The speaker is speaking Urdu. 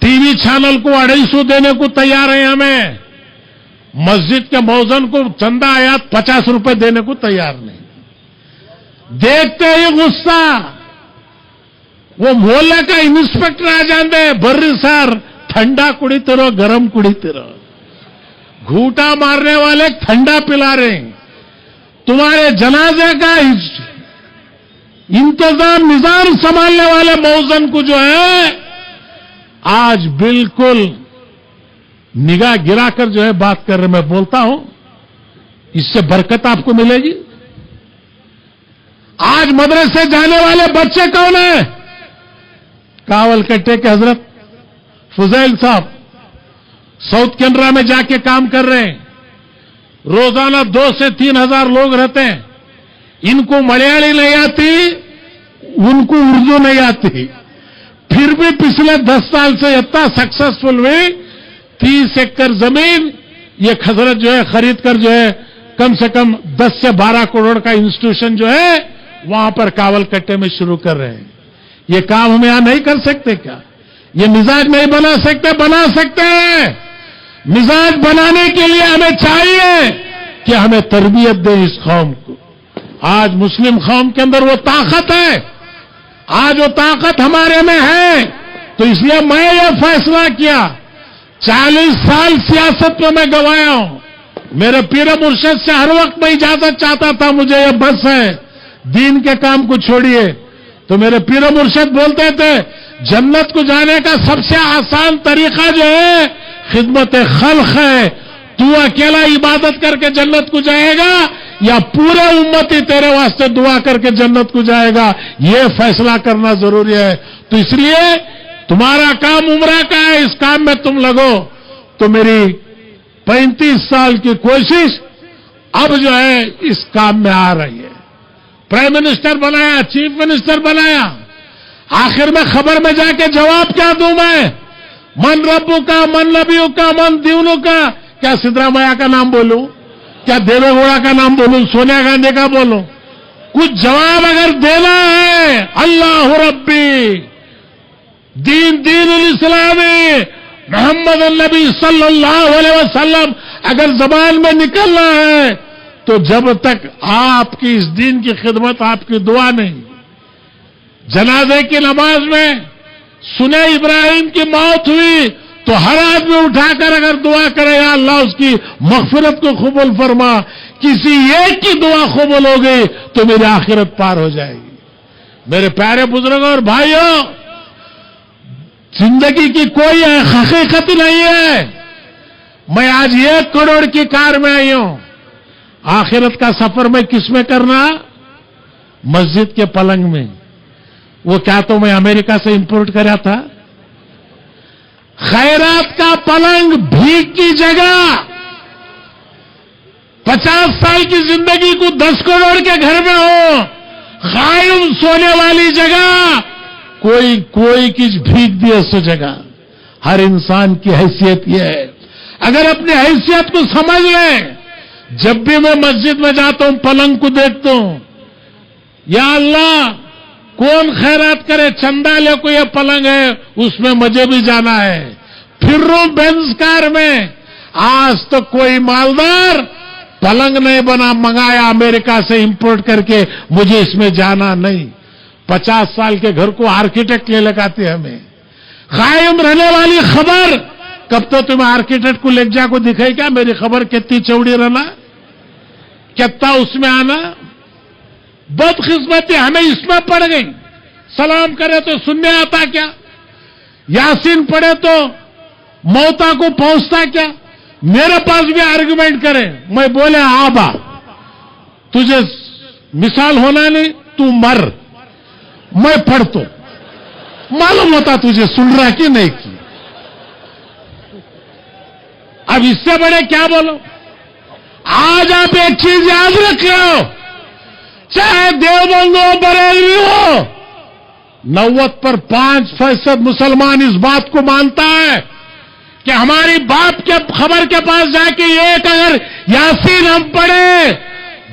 ٹی وی چینل کو 250 دینے کو تیار ہیں ہمیں. مسجد کے مؤذن کو چندہ آیات 50 روپے دینے کو تیار نہیں. دیکھتے ہی غصہ. وہ محلے کا انسپیکٹر آ جاندے برری سر ٹھنڈا کڑیتے گرم کڑیتے رہو. گھوٹا مارنے والے ٹھنڈا پلا رہے ہیں. تمہارے جنازے کا انتظام نظام سنبھالنے والے مؤذن کو جو ہے آج بالکل نگاہ گرا کر جو ہے بات کر رہے. میں بولتا ہوں اس سے برکت آپ کو ملے گی. آج مدرسے جانے والے بچے کون ہیں؟ کاول کٹے کے حضرت فضیل صاحب ساؤتھ کینرا میں جا کے کام کر رہے ہیں. روزانہ 2 سے 3 ہزار لوگ رہتے ہیں. ان کو ملیالی نہیں آتی, ان کو اردو نہیں آتی, پھر بھی پچھلے 10 سال سے اتنا سکسیسفل ہوئی. 30 ایکڑ زمین یہ حضرت جو ہے خرید کر جو ہے کم سے کم 10 سے 12 کروڑ کا انسٹیٹیوشن جو ہے وہاں پر کاول کٹے میں شروع کر رہے ہیں. یہ کام ہم یہاں نہیں کر سکتے کیا؟ یہ مزاج نہیں بنا سکتے؟ بنا سکتے ہیں. مزاج بنانے کے لیے ہمیں چاہیے کہ ہمیں تربیت دیں اس قوم کو. آج مسلم قوم کے اندر وہ طاقت ہے, آج وہ طاقت ہمارے میں ہے. تو اس لیے میں یہ فیصلہ کیا, 40 سال سیاست میں گوایا ہوں. میرے پیر مرشد سے ہر وقت میں اجازت چاہتا تھا, مجھے یہ بس ہے, دین کے کام کو چھوڑیے. تو میرے پیر مرشد بولتے تھے جنت کو جانے کا سب سے آسان طریقہ جو ہے خدمت خلق ہے. تو اکیلا عبادت کر کے جنت کو جائے گا یا پورے امتی تیرے واسطے دعا کر کے جنت کو جائے گا, یہ فیصلہ کرنا ضروری ہے. تو اس لیے تمہارا کام عمرہ کا ہے, اس کام میں تم لگو. تو میری 35 سال کی کوشش اب جو ہے اس کام میں آ رہی ہے. پرائم منسٹر بنایا, چیف منسٹر بنایا, آخر میں خبر میں جا کے جواب کیا دوں میں؟ من ربو کا, من نبیوں کا, من دیونوں کا. کیا سدرامیا کا نام بولوں؟ کیا دیوے گوڑا کا نام بولوں؟ سونیا گاندھی کا بولوں؟ کچھ جواب اگر دینا ہے, اللہ ربی دین دین الاسلامی محمد النبی صلی اللہ علیہ وسلم اگر زبان میں نکلنا ہے تو جب تک آپ کی اس دین کی خدمت, آپ کی دعا نہیں. جنازے کی نماز میں سنے ابراہیم کی موت ہوئی تو ہر آدمی اٹھا کر اگر دعا کرے یا اللہ اس کی مغفرت کو قبول فرما, کسی ایک کی دعا قبول ہو گئی تو میری آخرت پار ہو جائے گی. میرے پیارے بزرگوں اور بھائیوں, زندگی کی کوئی حقیقت نہیں ہے. میں آج 1 کروڑ کی کار میں آئی ہوں. آخرت کا سفر میں کس میں کرنا؟ مسجد کے پلنگ میں. وہ کیا تو میں امریکہ سے امپورٹ کرا تھا؟ خیرات کا پلنگ بھیک کی جگہ 50 سال کی زندگی کو 10 کروڑ کے گھر میں ہو, قائم سونے والی جگہ کوئی کچھ بھیک دی اس جگہ. ہر انسان کی حیثیت یہ ہے, اگر اپنی حیثیت کو سمجھ لیں. جب بھی میں مسجد میں جاتا ہوں پلنگ کو دیکھتا ہوں, یا اللہ کون خیرات کرے, چندہ لے کو یہ پلنگ ہے, اس میں مجھے بھی جانا ہے. پھر رو بینز کار میں. آج تک کوئی مالدار پلنگ نہیں بنا منگایا امریکہ سے امپورٹ کر کے, مجھے اس میں جانا نہیں. 50 سال کے گھر کو آرکیٹیکٹ لے لگاتے ہمیں. قائم رہنے والی خبر کب تو تمہیں آرکیٹیکٹ کو لے جا کو دکھائی کیا میری خبر کتنی چوڑی رہنا, کتنا اس میں آنا. بدقسمتی ہمیں اس میں پڑ گئی. سلام کرے تو سننے آتا کیا, یاسین پڑھے تو موتا کو پہنچتا کیا. میرے پاس بھی آرگومنٹ کرے, میں بولے آبا تجھے مثال ہونا نہیں, تو مر, میں پڑھ تو معلوم ہوتا تجھے سن رہا کہ نہیں کی. اب اس سے بڑے کیا بولو. آج آپ ایک چیز یاد رکھو, چاہے دیوبند ہو بریلوی ہو, 90% مسلمان اس بات کو مانتا ہے کہ ہماری باپ کے خبر کے پاس جا کے ایک اگر یاسین ہم پڑھے